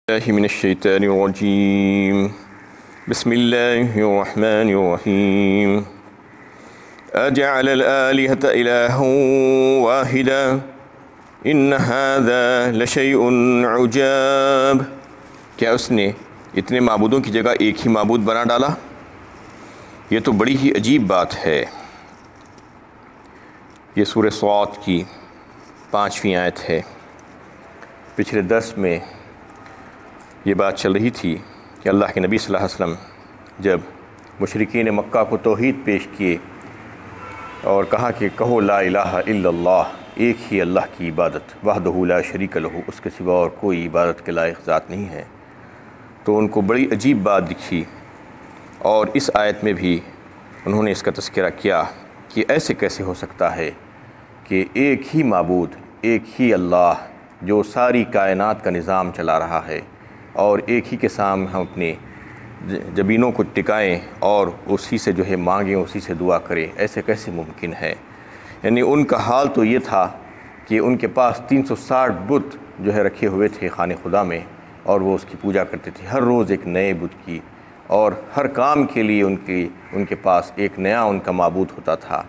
الله من الشيطان الرجيم بسم الله الرحمن الرحيم أجعل الآلهة إلها واحدا إن هذا لشيء عجاب۔ کیا اس نے اتنے معبودوں کی جگہ ایک ہی معبود بنا ڈالا؟ یہ تو بڑی ہی عجیب بات ہے۔ یہ سورہ صاد کی 5ویں آیت ہے۔ پچھلے درس میں یہ بات چل رہی تھی کہ اللہ کے نبی صلی اللہ علیہ وسلم جب مشرکین مکہ کو توحید پیش کیے اور کہا کہ کہو لا الہ الا اللہ، ایک ہی اللہ کی عبادت، وحدہ لا شریک لہ، اس کے سوا اور کوئی عبادت کے لائق ذات نہیں ہے، تو ان کو بڑی عجیب بات دکھی، اور اس آیت میں بھی انہوں نے اس کا تذکرہ کیا کہ ایسے کیسے ہو سکتا ہے کہ ایک ہی معبود، ایک ہی اللہ جو ساری کائنات کا نظام چلا رہا ہے، اور ایک ہی کے سامنے ہم اپنے جبینوں کو ٹکائیں اور اسی سے جو ہے مانگیں، اسی سے دعا کریں، ایسے کیسے ممکن ہے؟ یعنی ان کا حال تو یہ تھا کہ ان کے پاس 360 بت جو ہے رکھے ہوئے تھے خانہ خدا میں، اور وہ اس کی پوجا کرتے تھے، ہر روز ایک نئے بت کی، اور ہر کام کے لیے ان کے پاس ایک نیا ان کا معبود ہوتا تھا،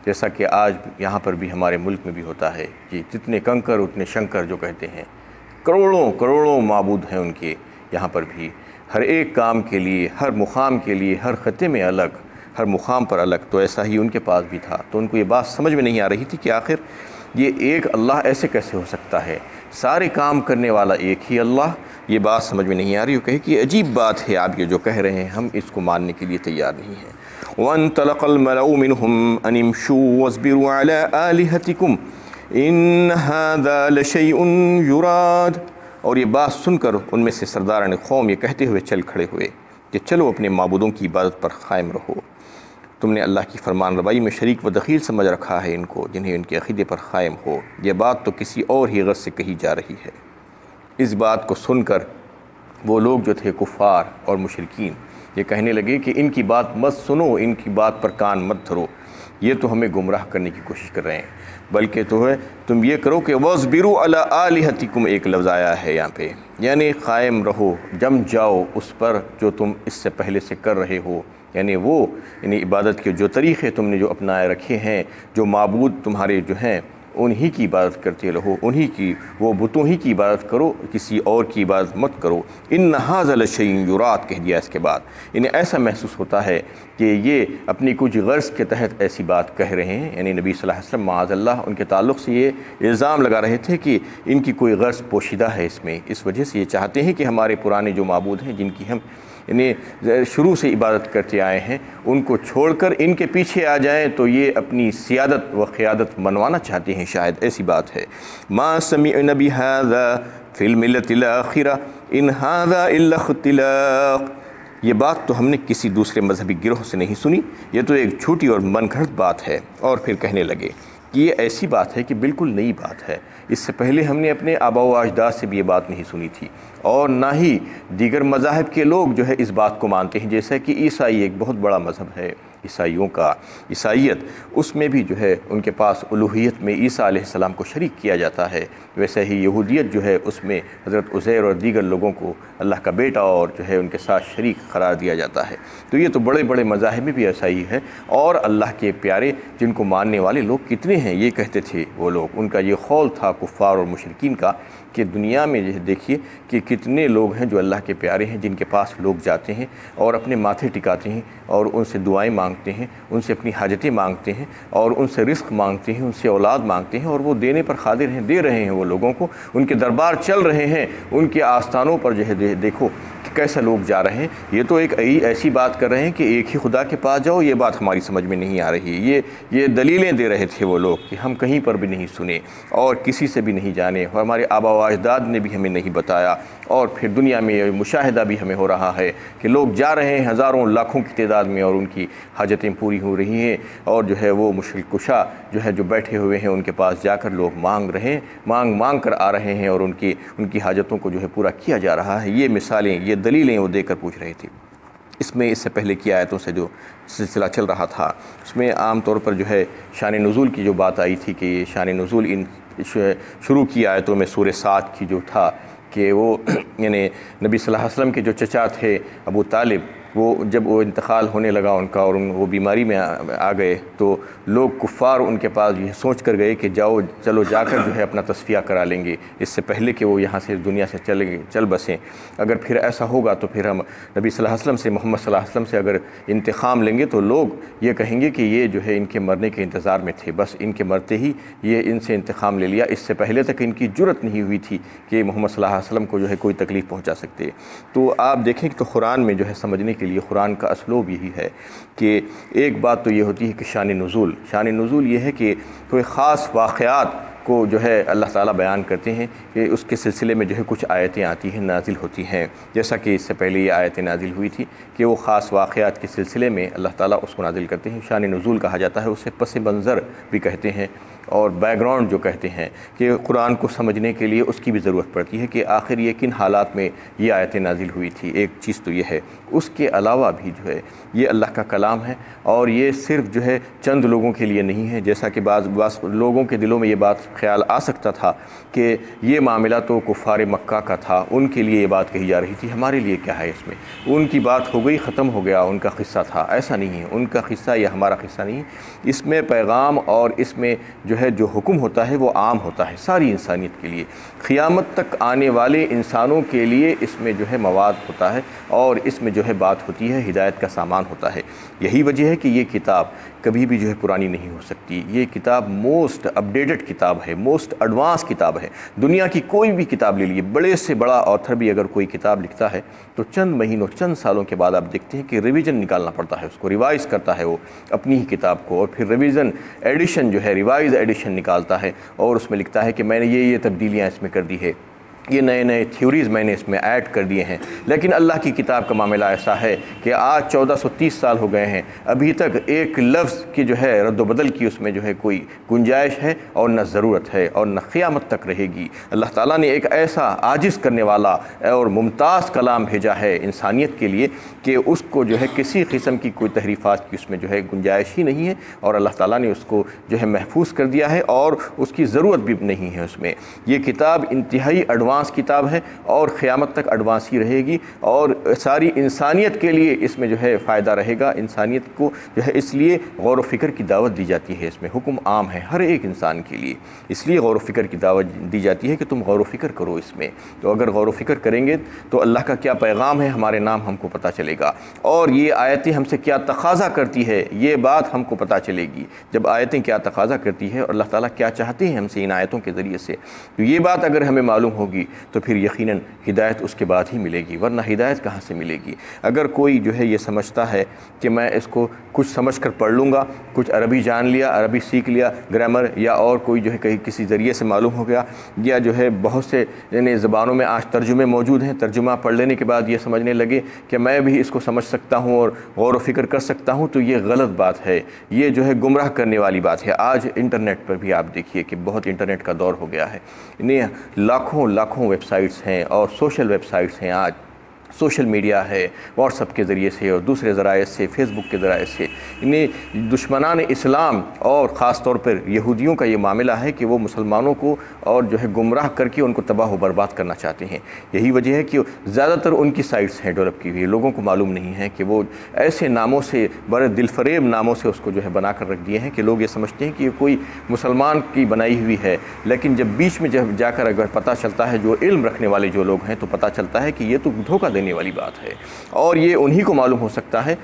جیسا کہ آج یہاں پر بھی ہمارے ملک میں بھی ہوتا ہے کہ جتنے کنکر اتنے شنکر جو کہتے ہیں، کروڑوں معبود ہیں ان کے یہاں پر بھی، ہر ایک کام کے لیے، ہر مقام کے لیے، ہر خطے میں الگ، ہر مقام پر الگ۔ تو ایسا ہی ان کے پاس بھی تھا، تو ان کو یہ بات سمجھ میں نہیں آ رہی تھی کہ آخر یہ ایک اللہ ایسے کیسے ہو سکتا ہے، سارے کام کرنے والا ایک ہی اللہ، یہ بات سمجھ میں نہیں آ رہی۔ وہ کہے کہ عجیب بات ہے آپ یہ جو کہہ رہے ہیں، ہم اس کو ماننے کے لیے تیار نہیں ہیں۔ وَانْطَلَقَ الْمَلَأُ مِنْهُمْ أَنِ امْشُوا وَاصْبِرُوا عَلَىٰ آلِهَتِكُمْ إِنَّ هَٰذَا لَشَيْءٌ يُرَادُ۔ اور یہ بات سن کر ان میں سے سرداران قوم یہ کہتے ہوئے چل کھڑے ہوئے کہ چلو اپنے معبودوں کی عبادت پر قائم رہو، تم نے اللہ کی فرمان روائی میں شریک و دخیل سمجھ رکھا ہے ان کو، جنہیں ان کے عقیدے پر قائم ہو، یہ بات تو کسی اور ہی غرض سے کہی جا رہی ہے۔ اس بات کو سن کر وہ لوگ جو تھے کفار اور مشرکین یہ کہنے لگے کہ ان کی بات مت سنو، ان کی بات پر کان مت دھرو، یہ تو ہمیں گمراہ کرنے کی کوشش کر رہے ہیں، بلکہ تو ہے تم یہ کرو کہ وَاصْبِرُوا عَلَىٰ آلِهَتِكُمْ ایک لفظ آیا ہے یہاں پہ، یعنی قائم رہو، جم جاؤ اس پر جو تم اس سے پہلے سے کر رہے ہو، یعنی یعنی عبادت کے جو طریقے تم نے جو اپنائے رکھے ہیں، جو معبود تمہارے جو ہیں انہی کی عبادت کرتے رہو، انہی کی، وہ بتوں ہی کی عبادت کرو، کسی اور کی عبادت مت کرو۔ إِنَّ هَٰذَا لَشَيْءٌ يُرَادُ کہہ دیا اس کے بعد، انہیں ایسا محسوس ہوتا ہے کہ یہ اپنی کچھ غرض کے تحت ایسی بات کہہ رہے ہیں، یعنی نبی صلی اللہ علیہ وسلم معاذ اللہ ان کے تعلق سے یہ الزام لگا رہے تھے کہ ان کی کوئی غرض پوشیدہ ہے اس میں، اس وجہ سے یہ چاہتے ہیں کہ ہمارے پرانے جو معبود ہیں جن کی ہم یعنی شروع سے عبادت کرتے آئے ہیں ان کو چھوڑ کر ان کے پیچھے آ جائیں، تو یہ اپنی سیادت و قیادت منوانا چاہتے ہیں، شاید ایسی بات ہے۔ ما سمعنا بهذا في الملة الآخرة ان هذا الا اختلاق، یہ بات تو ہم نے کسی دوسرے مذہبی گروہ سے نہیں سنی، یہ تو ایک جھوٹی اور من گھڑت بات ہے۔ اور پھر کہنے لگے کہ یہ ایسی بات ہے کہ بالکل نئی بات ہے، اس سے پہلے ہم نے اپنے آباء و اجداد سے بھی یہ بات نہیں سنی تھی، اور نہ ہی دیگر مذاہب کے لوگ جو ہے اس بات کو مانتے ہیں، جیسا کہ عیسائی ایک بہت بڑا مذہب ہے عیسائیوں کا، عیسائیت، اس میں بھی جو ہے ان کے پاس الوہیت میں عیسیٰ علیہ السلام کو شریک کیا جاتا ہے، ویسے ہی یہودیت جو ہے اس میں حضرت عزیر اور دیگر لوگوں کو اللہ کا بیٹا اور جو ہے ان کے ساتھ شریک قرار دیا جاتا ہے۔ تو یہ تو بڑے بڑے مذاہب میں بھی ایسا ہی ہے، اور اللہ کے پیارے جن کو ماننے والے لوگ کتنے ہیں یہ کہتے تھے وہ لوگ، ان کا یہ قول تھا کفار اور مشرکین کا کہ دنیا میں جو دیکھیے کہ کتنے لوگ ہیں جو اللہ کے پیارے ہیں، جن کے پاس لوگ جاتے ہیں اور اپنے ماتھے ٹکاتے ہیں اور ان سے دعائیں مانگتے ہیں، ان سے اپنی حاجتیں مانگتے ہیں، اور ان سے رزق مانگتے ہیں، ان سے اولاد مانگتے ہیں، اور وہ دینے پر قادر ہیں، دے رہے ہیں وہ لوگوں کو، ان کے دربار چل رہے ہیں، ان کے آستانوں پر جو ہے دیکھو کہ کیسے لوگ جا رہے ہیں۔ یہ تو ایک ایسی بات کر رہے ہیں کہ ایک ہی خدا کے پاس جاؤ، یہ بات ہماری سمجھ میں نہیں آ رہی، یہ دلیلیں دے رہے تھے وہ لوگ کہ ہم کہیں پر بھی نہیں سنے اور کسی سے بھی نہیں جانے، اور ہمارے آباء و اجداد نے بھی ہمیں نہیں بتایا، اور پھر دنیا میں یہ مشاہدہ بھی ہمیں ہو رہا ہے کہ لوگ جا رہے ہیں ہزاروں لاکھوں کی تعداد میں، اور ان کی حاجتیں پوری ہو رہی ہیں، اور جو ہے وہ مشکل کشا جو ہے جو بیٹھے ہوئے ہیں ان کے پاس جا کر لوگ مانگ کر آ رہے ہیں، اور ان کی حاجتوں کو جو ہے پورا کیا جا رہا ہے۔ یہ مثالیں، یہ دلیلیں وہ دے کر پوچھ رہے تھے۔ اس میں اس سے پہلے کی آیتوں سے جو سلسلہ چل رہا تھا اس میں عام طور پر جو ہے شان نزول کی جو بات آئی تھی کہ یہ شان نزول ان شروع کی آیتوں میں سورہ صاد کی جو تھا کہ وہ یعنی نبی صلی اللہ علیہ وسلم کے جو چچا تھے ابو طالب، وہ جب وہ انتقال ہونے لگا ان کا اور وہ بیماری میں آ گئے تو لوگ کفار ان کے پاس یہ سوچ کر گئے کہ چلو جا کر جو ہے اپنا تصفیہ کرا لیں گے اس سے پہلے کہ وہ یہاں سے دنیا سے چل بسیں۔ اگر پھر ایسا ہوگا تو پھر ہم نبی صلی اللہ علیہ وسلم سے، محمد صلی اللہ علیہ وسلم سے اگر انتقام لیں گے تو لوگ یہ کہیں گے کہ یہ جو ہے ان کے مرنے کے انتظار میں تھے، بس ان کے مرتے ہی یہ ان سے انتقام لے لیا، اس سے پہلے تک ان کی جرأت نہیں ہوئی تھی کہ محمد صلی اللہ علیہ وسلم کو جو ہے کوئی تکلیف پہنچا سکتے۔ تو آپ دیکھیں کہ تو قرآن میں جو ہے سمجھنے کے لیے قرآن کا اسلوب یہی ہے کہ ایک بات تو یہ ہوتی ہے کہ شان نزول یہ ہے کہ کوئی خاص واقعات کو جو ہے اللہ تعالیٰ بیان کرتے ہیں کہ اس کے سلسلے میں جو ہے کچھ آیتیں آتی ہیں، نازل ہوتی ہیں، جیسا کہ اس سے پہلے یہ آیتیں نازل ہوئی تھی کہ وہ خاص واقعات کے سلسلے میں اللہ تعالیٰ اس کو نازل کرتے ہیں۔ شان نزول کہا جاتا ہے، اسے پس منظر بھی کہتے ہیں اور بیک گراؤنڈ جو کہتے ہیں، کہ قرآن کو سمجھنے کے لیے اس کی بھی ضرورت پڑتی ہے کہ آخر یہ کن حالات میں یہ آیتیں نازل ہوئی تھی۔ ایک چیز تو یہ ہے، اس کے علاوہ بھی جو ہے یہ اللہ کا کلام ہے اور یہ صرف جو ہے چند لوگوں کے لیے نہیں ہے، جیسا کہ بعض لوگوں کے دلوں میں یہ بات خیال آ سکتا تھا کہ یہ معاملہ تو کفار مکہ کا تھا، ان کے لیے یہ بات کہی جا رہی تھی، ہمارے لیے کیا ہے اس میں، ان کی بات ہو گئی، ختم ہو گیا، ان کا قصہ تھا۔ ایسا نہیں ہے، ان کا قصہ یا ہمارا قصہ نہیں، اس میں پیغام اور اس میں جو حکم ہوتا ہے وہ عام ہوتا ہے ساری انسانیت کے لیے، قیامت تک آنے والے انسانوں کے لیے اس میں جو ہے مواد ہوتا ہے اور اس میں جو ہے بات ہوتی ہے، ہدایت کا سامان ہوتا ہے۔ یہی وجہ ہے کہ یہ کتاب کبھی بھی جو ہے پرانی نہیں ہو سکتی، یہ کتاب موسٹ اپڈیٹڈ کتاب ہے، موسٹ ایڈوانس کتاب ہے۔ دنیا کی کوئی بھی کتاب لے لیے، بڑے سے بڑا آتھر بھی اگر کوئی کتاب لکھتا ہے تو چند مہینوں چند سالوں کے بعد آپ دیکھتے ہیں کہ ریویژن نکالنا پڑتا ہے، اس کو ریوائز کرتا ہے وہ اپنی ہی کتاب کو، اور پھر ریویژن ایڈیشن جو ہے ریوائز ایڈیشن نکالتا ہے اور اس میں لکھتا ہے کہ میں نے یہ تبدیلیاں اس میں کر دی ہے، یہ نئے تھیوریز میں نے اس میں ایڈ کر دیے ہیں۔ لیکن اللہ کی کتاب کا معاملہ ایسا ہے کہ آج 1430 سال ہو گئے ہیں، ابھی تک ایک لفظ کی جو ہے رد و بدل کی اس میں جو ہے کوئی گنجائش ہے اور نہ ضرورت ہے اور نہ قیامت تک رہے گی۔ اللہ تعالیٰ نے ایک ایسا عاجز کرنے والا اور ممتاز کلام بھیجا ہے انسانیت کے لیے کہ اس کو جو ہے کسی قسم کی کوئی تحریفات کی اس میں جو ہے گنجائش ہی نہیں ہے، اور اللہ تعالیٰ نے اس کو جو ہے محفوظ کر دیا ہے اور اس کی ضرورت بھی نہیں ہے اس میں۔ یہ کتاب انتہائی ایڈوانس کتاب ہے اور قیامت تک ایڈوانس ہی رہے گی، اور ساری انسانیت کے لیے اس میں جو ہے فائدہ رہے گا۔ انسانیت کو جو ہے اس لیے غور و فکر کی دعوت دی جاتی ہے، اس میں حکم عام ہے ہر ایک انسان کے لیے، اس لیے غور و فکر کی دعوت دی جاتی ہے کہ تم غور و فکر کرو اس میں۔ تو اگر غور و فکر کریں گے تو اللہ کا کیا پیغام ہے ہمارے نام ہم کو پتہ چلے گا، اور یہ آیتیں ہم سے کیا تقاضا کرتی ہے یہ بات ہم کو پتہ چلے گی۔ جب آیتیں کیا تقاضا کرتی ہے اور اللہ تعالیٰ کیا چاہتے ہیں ہم سے ان آیتوں کے ذریعے سے، تو یہ بات اگر ہمیں معلوم ہوگی تو پھر یقیناً ہدایت اس کے بعد ہی ملے گی، ورنہ ہدایت کہاں سے ملے گی؟ اگر کوئی جو ہے یہ سمجھتا ہے کہ میں اس کو کچھ سمجھ کر پڑھ لوں گا، کچھ عربی جان لیا، عربی سیکھ لیا، گرامر یا اور کوئی جو ہے کہیں کسی ذریعے سے معلوم ہو گیا، یا جو ہے بہت سے یعنی زبانوں میں آج ترجمے موجود ہیں، ترجمہ پڑھ لینے کے بعد یہ سمجھنے لگے کہ میں بھی اس کو سمجھ سکتا ہوں اور غور و فکر کر سکتا ہوں، تو یہ غلط بات ہے، یہ جو ہے گمراہ کرنے والی بات ہے۔ آج انٹرنیٹ پر بھی آپ دیکھیے کہ بہت انٹرنیٹ کا دور ہو گیا ہے، انہیں لاکھوں ویب سائٹس ہیں اور سوشل ویب سائٹس ہیں، آج سوشل میڈیا ہے، واٹس ایپ کے ذریعے سے اور دوسرے ذرائع سے، فیس بک کے ذرائع سے، انہیں دشمنان اسلام اور خاص طور پر یہودیوں کا یہ معاملہ ہے کہ وہ مسلمانوں کو اور جو ہے گمراہ کر کے ان کو تباہ و برباد کرنا چاہتے ہیں۔ یہی وجہ ہے کہ زیادہ تر ان کی سائٹس ہیں ڈیولپ کی ہوئی، لوگوں کو معلوم نہیں ہے کہ وہ ایسے ناموں سے، بڑے دل فریب ناموں سے اس کو جو ہے بنا کر رکھ دیے ہیں کہ لوگ یہ سمجھتے ہیں کہ یہ کوئی مسلمان کی بنائی ہوئی ہے، لیکن جب بیچ میں جب جا کر اگر پتہ چلتا ہے، جو علم رکھنے والے جو لوگ ہیں، تو پتہ چلتا ہے کہ یہ تو دھوکہ دینے والی بات ہے، اور یہ انہی کو معلوم ہو سکتا ہے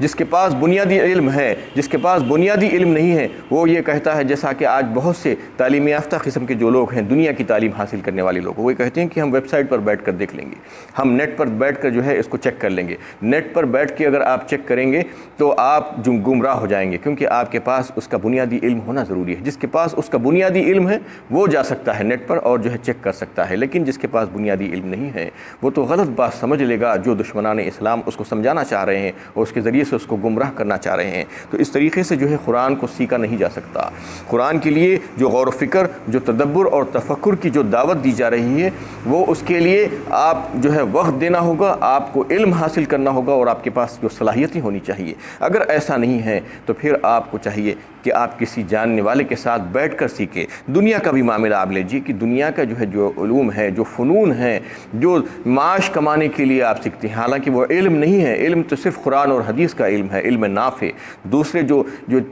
جس کے پاس بنیادی علم ہے۔ جس کے پاس بنیادی علم نہیں ہے وہ یہ کہتا ہے، جیسا کہ آج بہت سے تعلیم یافتہ قسم کے جو لوگ ہیں، دنیا کی تعلیم حاصل کرنے والے لوگ، وہ کہتے ہیں کہ ہم ویب سائٹ پر بیٹھ کر دیکھ لیں گے، ہم نیٹ پر بیٹھ کر جو ہے اس کو چیک کر لیں گے۔ نیٹ پر بیٹھ کے اگر آپ چیک کریں گے تو آپ جو گمراہ ہو جائیں گے، کیونکہ آپ کے پاس اس کا بنیادی علم ہونا ضروری ہے۔ جس کے پاس اس کا بنیادی علم ہے وہ جا سکتا ہے نیٹ پر اور جو ہے چیک کر سکتا ہے، لیکن جس کے پاس بنیادی علم نہیں ہے وہ تو غلط بات سمجھ لے گا جو دشمنان اسلام اس کو سمجھانا چاہ رہے ہیں اور اس کے ذریعے سے اس کو گمراہ کرنا چاہ رہے ہیں۔ تو اس طریقے سے جو ہے قرآن کو سیکھا نہیں جا سکتا۔ قرآن کے لیے جو غور و فکر، جو تدبر اور تفکر کی جو دعوت دی جا رہی ہے، وہ اس کے لیے آپ جو ہے وقت دینا ہوگا، آپ کو علم حاصل کرنا ہوگا اور آپ کے پاس جو صلاحیتیں ہونی چاہیے۔ اگر ایسا نہیں ہے تو پھر آپ کو چاہیے کہ آپ کسی جاننے والے کے ساتھ بیٹھ کر سیکھیں۔ دنیا کا بھی معاملہ آپ لیجیے کہ دنیا کا جو علوم ہے، جو فنون ہیں، جو معاش کمانے کے لیے آپ سیکھتے ہیں، حالانکہ وہ علم نہیں ہے، علم تو صرف قرآن اور حدیث کا علم ہے، علم نافع۔ دوسرے جو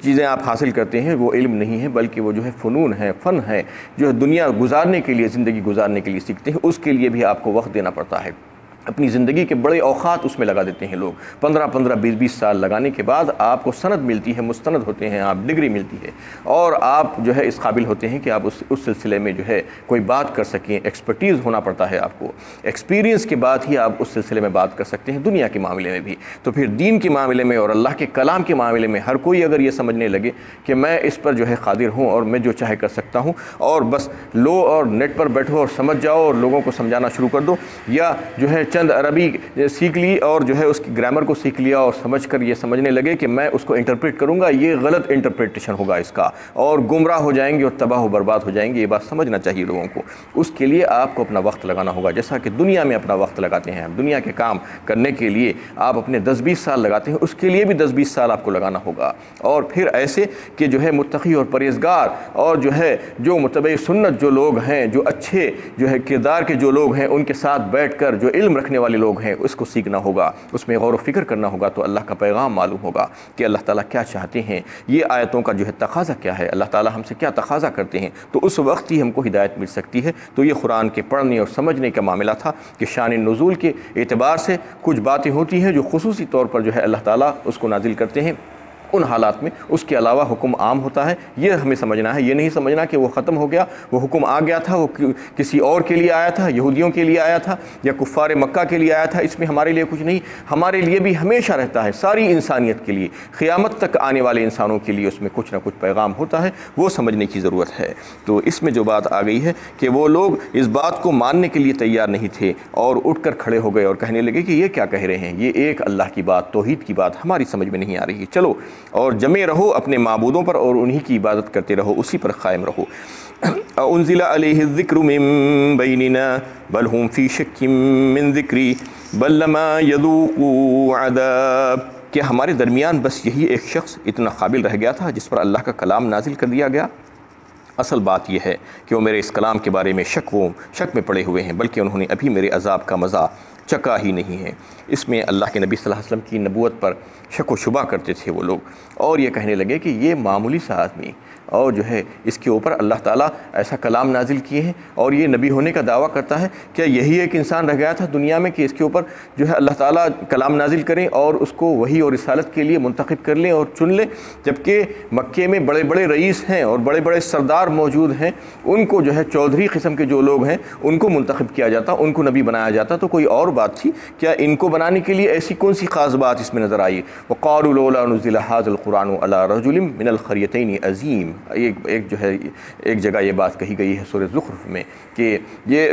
چیزیں آپ حاصل کرتے ہیں وہ علم نہیں ہے، بلکہ وہ فنون ہے، فن ہے، جو دنیا گزارنے کے لیے، زندگی گزارنے کے لیے سیکھتے ہیں۔ اس کے لیے بھی آپ کو وقت دینا پڑتا ہے، اپنی زندگی کے بڑے اوقات اس میں لگا دیتے ہیں لوگ۔ 15 20 سال لگانے کے بعد آپ کو سند ملتی ہے، مستند ہوتے ہیں آپ، ڈگری ملتی ہے، اور آپ اس قابل ہوتے ہیں کہ آپ اس سلسلے میں کوئی بات کر سکیں۔ ایکسپرٹیز ہونا پڑتا ہے آپ کو، ایکسپیرینس کے بعد ہی آپ اس سلسلے میں بات کر سکتے ہیں، دنیا کے معاملے میں بھی۔ تو پھر دین کے معاملے میں اور اللہ کے کلام کے معاملے میں ہر کوئی اگر یہ سمجھنے لگے کہ میں اس پر قادر ہوں اور میں جو چاہے کر سکتا ہوں، اور بس لو اور نیٹ پر بیٹھو اور سمجھ جاؤ اور لوگوں کو سمجھانا شروع کر دو، یا چند عربی سیکھ لی اور اس کی گرامر کو سیکھ لیا اور سمجھ کر یہ سمجھنے لگے کہ میں اس کو انٹرپریٹ کروں گا، یہ غلط انٹرپریٹیشن ہوگا اس کا، اور گمراہ ہو جائیں گے اور تباہ و برباد ہو جائیں گے۔ یہ بات سمجھنا چاہیے لوگوں کو۔ اس کے لیے آپ کو اپنا وقت لگانا ہوگا، جیسا کہ دنیا میں اپنا وقت لگاتے ہیں، دنیا کے کام کرنے کے لیے آپ اپنے 10-20 سال لگاتے ہیں، اس کے لیے بھی 10-20 سال آپ کو لگانا ہوگا۔ اور پھر ایسے کہ متقی اور پرہیزگار اور جو متبع سنت جو لوگ ہیں، جو اچھے کردار کے جو لوگ ہیں، ان کے ساتھ بیٹھ کر جو علم رکھنے والے لوگ ہیں اس کو سیکھنا ہوگا، اس میں غور و فکر کرنا ہوگا، تو اللہ کا پیغام معلوم ہوگا کہ اللہ تعالیٰ کیا چاہتے ہیں، یہ آیتوں کا تقاضا کیا ہے، اللہ تعالیٰ ہم سے کیا تقاضا کرتے ہیں، تو اس وقت ہی ہم کو ہدایت مل سکتی ہے۔ تو یہ قرآن کے پڑھنے اور سمجھنے کا معاملہ تھا کہ شان نزول کے اعتبار سے کچھ باتیں ہوتی ہیں جو خصوصی طور پر اللہ تعالیٰ اس کو نازل کرتے ہیں ان حالات میں، اس کے علاوہ حکم عام ہوتا ہے۔ یہ ہمیں سمجھنا ہے، یہ نہیں سمجھنا کہ وہ ختم ہو گیا، وہ حکم آ گیا تھا، وہ کسی اور کے لیے آیا تھا، یہودیوں کے لیے آیا تھا یا کفار مکہ کے لیے آیا تھا، اس میں ہمارے لیے کچھ نہیں۔ ہمارے لیے بھی ہمیشہ رہتا ہے، ساری انسانیت کے لیے، قیامت تک آنے والے انسانوں کے لیے اس میں کچھ نہ کچھ پیغام ہوتا ہے، وہ سمجھنے کی ضرورت ہے۔ تو اس میں جو بات آ گئی ہے کہ وہ لوگ اس بات کو ماننے کے لیے تیار نہیں تھے اور اٹھ کر کھڑے ہو گئے اور کہنے لگے کہ یہ کیا کہہ رہے ہیں، یہ ایک اللہ کی بات، توحید کی بات ہماری سمجھ میں نہیں آ رہی ہے، چلو اور جمے رہو اپنے معبودوں پر اور انہی کی عبادت کرتے رہو، اسی پر قائم رہو۔ انزل علیہ الذکر من بیننا بل هم فی شک من ذکری بل لما یذوقوا عذاب۔ کہ ہمارے درمیان بس یہی ایک شخص اتنا قابل رہ گیا تھا جس پر اللہ کا کلام نازل کر دیا گیا۔ اصل بات یہ ہے کہ وہ میرے اس کلام کے بارے میں شک میں پڑے ہوئے ہیں، بلکہ انہوں نے ابھی میرے عذاب کا مزہ چکا ہی نہیں ہے۔ اس میں اللہ کے نبی صلی اللہ علیہ وسلم کی نبوت پر شک و شبہ کرتے تھے وہ لوگ، اور یہ کہنے لگے کہ یہ معمولی سا آدمی، اور اس کے اوپر اللہ تعالیٰ ایسا کلام نازل کیے ہیں اور یہ نبی ہونے کا دعویٰ کرتا ہے، کیا یہی ایک انسان رہ گیا تھا دنیا میں کہ اس کے اوپر اللہ تعالیٰ کلام نازل کریں اور اس کو وحی اور رسالت کے لیے منتخب کر لیں اور چن لیں، جبکہ مکے میں بڑے بڑے رئیس ہیں اور بڑے بڑے سردار موجود ہیں، ان کو چودھری قسم کے جو لوگ ہیں ان کو منتخب کیا جاتا، ان کو نبی بنایا جاتا، تو کوئی اور بات تھی کیا؟ ان کو بنانے کے لیے ایسی کون سی خاص بات اس میں نظر آئی؟ وَقَالُوا لَوْلَا نُزِّلَ هَٰذَا الْقُرْآنُ عَلَىٰ رَجُلٍ مِّنَ الْقَرْيَتَيْنِ عَظِيمٍ۔ ایک جگہ یہ بات کہی گئی ہے سورہ زخرف میں کہ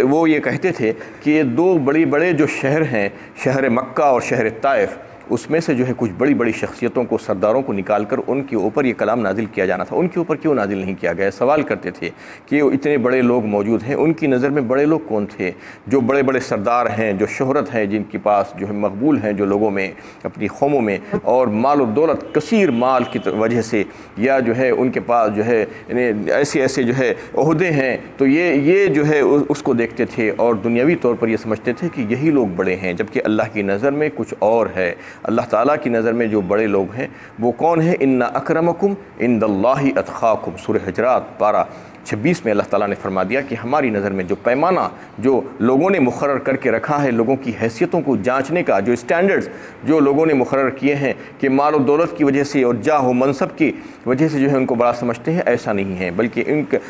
وہ یہ کہتے تھے کہ یہ دو بڑے جو شہر ہیں، شہر مکہ اور شہر طائف، اس میں سے کچھ بڑی بڑی شخصیتوں کو، سرداروں کو نکال کر ان کے اوپر یہ کلام نازل کیا جانا تھا، ان کے اوپر کیوں نازل نہیں کیا گیا؟ سوال کرتے تھے کہ اتنے بڑے لوگ موجود ہیں، ان کی نظر میں بڑے لوگ کون تھے؟ جو بڑے بڑے سردار ہیں، جو شہرت ہیں، جن کے پاس مقبول ہیں جو لوگوں میں، اپنی قوموں میں، اور مال و دولت، کثیر مال کی وجہ سے، یا ان کے پاس ایسے عہدے ہیں، تو یہ اس کو دیکھتے تھے اور دنیاوی طور پر یہ سمجھتے تھے کہ یہی لوگ بڑے ہیں، جبکہ اللہ کی نظر میں کچھ اور ہے۔ اللہ تعالیٰ کی نظر میں جو بڑے لوگ ہیں وہ کون ہیں؟ ان اکرمکم عند اللہ اتقاکم، سورہ حجرات پارہ 26 میں اللہ تعالیٰ نے فرما دیا کہ ہماری نظر میں جو پیمانہ جو لوگوں نے مقرر کر کے رکھا ہے، لوگوں کی حیثیتوں کو جانچنے کا جو اسٹینڈرڈز جو لوگوں نے مقرر کیے ہیں کہ مال و دولت کی وجہ سے اور جاہ و منصب کی وجہ سے ان کو بڑا سمجھتے ہیں، ایسا نہیں ہے، بلکہ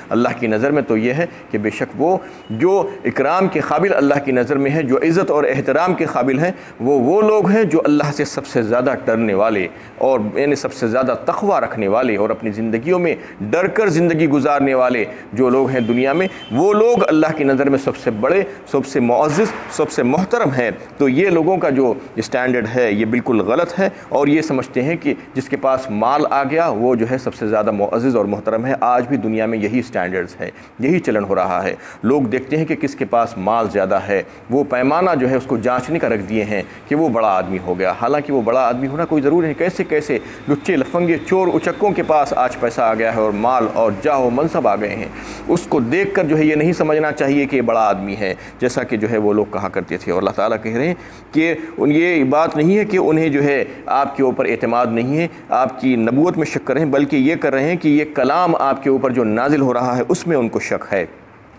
اللہ کی نظر میں تو یہ ہے کہ بے شک وہ جو اکرام کے قابل اللہ کی نظر میں ہے، جو عزت اور احترام کے قابل ہیں، وہ لوگ ہیں جو اللہ سے سب سے زیادہ ڈرنے والے اور سب سے زیادہ تقویٰ رکھنے والے اور اپنی زندگیوں میں ڈر کر زندگی گزارنے والے جو لوگ ہیں دنیا میں، وہ لوگ اللہ کی نظر میں سب سے بڑے، سب سے معزز، سب سے محترم ہیں۔ تو یہ لوگوں کا جو اسٹینڈرڈ ہے یہ بالکل غلط ہے، اور یہ سمجھتے ہیں کہ جس کے پاس مال آ گیا وہ جو ہے سب سے زیادہ معزز اور محترم ہے۔ آج بھی دنیا میں یہی اسٹینڈرڈز ہے، یہی چلن ہو رہا ہے۔ لوگ دیکھتے ہیں کہ کس کے پاس مال زیادہ ہے، وہ پیمانہ جو ہے اس کو جانچنے کا رکھ دیے ہیں کہ وہ بڑا آدمی ہو گیا، حالانکہ وہ بڑا آدمی ہونا کوئی ضروری نہیں۔ کیسے کیسے لچے لفنگے چور اچکوں کے پاس آج پیسہ آ گیا ہے اور مال اور جاہ و منصب آ گئے ہیں، اس کو دیکھ کر جو ہے یہ نہیں سمجھنا چاہیے کہ یہ بڑا آدمی ہے، جیسا کہ جو ہے وہ لوگ کہا کرتے تھے۔ اور اللہ تعالیٰ کہہ رہے ہیں کہ یہ بات نہیں ہے کہ انہیں جو ہے آپ کے اوپر اعتماد نہیں ہے، آپ کی نبوت میں شک کر رہے ہیں، بلکہ یہ کر رہے ہیں کہ یہ کلام آپ کے اوپر جو نازل ہو رہا ہے اس میں ان کو شک ہے،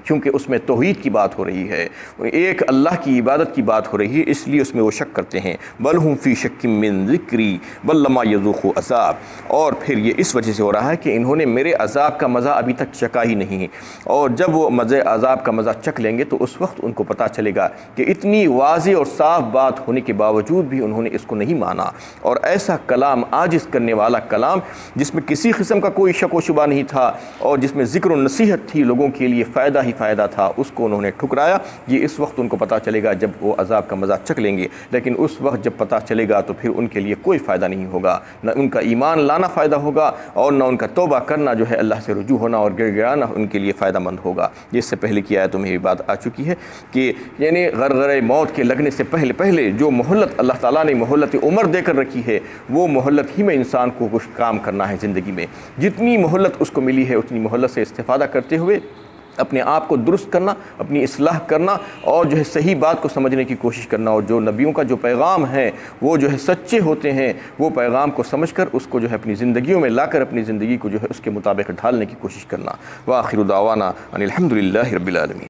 کیونکہ اس میں توحید کی بات ہو رہی ہے، ایک اللہ کی عبادت کی بات ہو رہی ہے، اس لیے اس میں وہ شک کرتے ہیں۔ بل ہم فی شک من ذکری بل لما یذوقوا عذاب، اور پھر یہ اس وجہ سے ہو رہا ہے کہ انہوں نے میرے عذاب کا مزہ ابھی تک چکھا ہی نہیں، اور جب وہ مزے عذاب کا مزہ چکھ لیں گے تو اس وقت ان کو پتہ چلے گا کہ اتنی واضح اور صاف بات ہونے کے باوجود بھی انہوں نے اس کو نہیں مانا، اور ایسا کلام، عاجز کرنے والا کلام جس میں کسی قسم کا کوئی شک و شبہ نہیں تھا اور جس میں ذکر و نصیحت تھی، لوگوں کے لیے فائدہ ہی فائدہ تھا، اس کو انہوں نے ٹھکرایا۔ یہ اس وقت ان کو پتہ چلے گا جب وہ عذاب کا مزہ چکھ لیں گے، لیکن اس وقت جب پتہ چلے گا تو پھر ان کے لیے کوئی فائدہ نہیں ہوگا، نہ ان کا ایمان لانا فائدہ ہوگا اور نہ ان کا توبہ کرنا جو ہے اللہ سے رجوع ہونا اور گڑ گڑانا ان کے لیے فائدہ مند ہوگا۔ یہ اس سے پہلے کی آیتوں میں یہ بات آ چکی ہے کہ یعنی غرغرہ موت کے لگنے سے پہلے جو مہلت اللہ تعالیٰ نے مہلت عمر دے کر رکھی ہے، وہ مہلت ہی میں انسان کو کچھ کام کرنا ہے زندگی میں۔ جتنی مہلت اس کو ملی ہے اتنی مہلت سے استفادہ کرتے ہوئے اپنے آپ کو درست کرنا، اپنی اصلاح کرنا، اور جو ہے صحیح بات کو سمجھنے کی کوشش کرنا، اور جو نبیوں کا جو پیغام ہے وہ جو ہے سچے ہوتے ہیں، وہ پیغام کو سمجھ کر اس کو جو ہے اپنی زندگیوں میں لا کر اپنی زندگی کو جو ہے اس کے مطابق ڈھالنے کی کوشش کرنا۔ وآخر دعوانا ان الحمد للہ رب العالمین۔